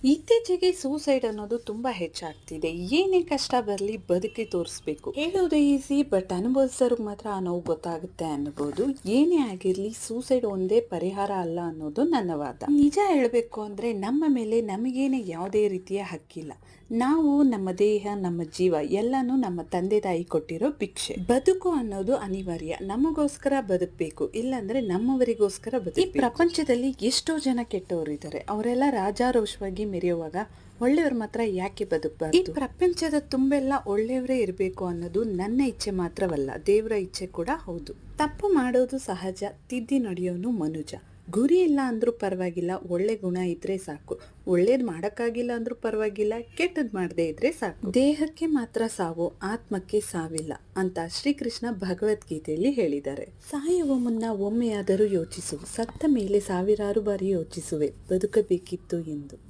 ಇತ್ತೀಚೆಗೆ ಸೂಸೈಡ್ ಅನ್ನೋದು ತುಂಬಾ ಹೆಚ್ಚಾಗ್ತಿದೆ. ಏನೇ ಕಷ್ಟ ಬರಲಿ ಬದುಕಿ ತೋರಿಸ್ಬೇಕು. ಹೇಳೋದು ಈಸಿ, ಬಟ್ ಅನುಭವಿಸೋರ್ಗೆ ಮಾತ್ರ ಆ ನೋವು ಗೊತ್ತಾಗುತ್ತೆ ಅನ್ನಬಹುದು. ಏನೇ ಆಗಿರ್ಲಿ ಸೂಸೈಡ್ ಒಂದೇ ಪರಿಹಾರ ಅಲ್ಲ ಅನ್ನೋದು ನನ್ನ ವಾದ. ನಿಜ ಹೇಳಬೇಕು ಅಂದ್ರೆ ನಮ್ಮ ಮೇಲೆ ನಮಗೇನೆ ಯಾವುದೇ ರೀತಿಯ ಹಕ್ಕಿಲ್ಲ. ನಾವು, ನಮ್ಮ ದೇಹ, ನಮ್ಮ ಜೀವ ಎಲ್ಲಾನು ನಮ್ಮ ತಂದೆ ತಾಯಿ ಕೊಟ್ಟಿರೋ ಭಿಕ್ಷೆ. ಬದುಕು ಅನ್ನೋದು ಅನಿವಾರ್ಯ. ನಮಗೋಸ್ಕರ ಬದುಕಬೇಕು, ಇಲ್ಲಾಂದ್ರೆ ನಮ್ಮವರಿಗೋಸ್ಕರ ಬದುಕು. ಈ ಪ್ರಪಂಚದಲ್ಲಿ ಎಷ್ಟೋ ಜನ ಕೆಟ್ಟವರಿದ್ದಾರೆ. ಅವರೆಲ್ಲ ರಾಜಾರೋಷವಾಗಿ ಮೆರೆಯುವಾಗ ಒಳ್ಳೆಯವ್ರ ಮಾತ್ರ ಯಾಕೆ ಬದುಕಬಾರ್ದು? ಈ ಪ್ರಪಂಚದ ತುಂಬೆಲ್ಲ ಒಳ್ಳೆಯವರೇ ಇರಬೇಕು ಅನ್ನೋದು ನನ್ನ ಇಚ್ಛೆ ಮಾತ್ರವಲ್ಲ, ದೇವರ ಇಚ್ಛೆ ಕೂಡ ಹೌದು. ತಪ್ಪು ಮಾಡೋದು ಸಹಜ, ತಿದ್ದಿ ನಡೆಯೋನು ಮನುಜ. ಗುರಿ ಇಲ್ಲ ಅಂದ್ರೂ ಪರವಾಗಿಲ್ಲ, ಒಳ್ಳೆ ಗುಣ ಇದ್ರೆ ಸಾಕು. ಒಳ್ಳೇದ್ ಮಾಡಕ್ಕಾಗಿಲ್ಲ ಅಂದ್ರೂ ಪರವಾಗಿಲ್ಲ, ಕೆಟ್ಟದ್ ಮಾಡದೇ ಇದ್ರೆ ಸಾಕು. ದೇಹಕ್ಕೆ ಮಾತ್ರ ಸಾವು, ಆತ್ಮಕ್ಕೆ ಸಾವಿಲ್ಲ ಅಂತ ಶ್ರೀಕೃಷ್ಣ ಭಗವದ್ಗೀತೆಯಲ್ಲಿ ಹೇಳಿದ್ದಾರೆ. ಸಾಯುವ ಮುನ್ನ ಒಮ್ಮೆಯಾದರೂ ಯೋಚಿಸು, ಸತ್ತ ಮೇಲೆ ಸಾವಿರಾರು ಬಾರಿ ಯೋಚಿಸುವೆ ಬದುಕಬೇಕಿತ್ತು ಎಂದು.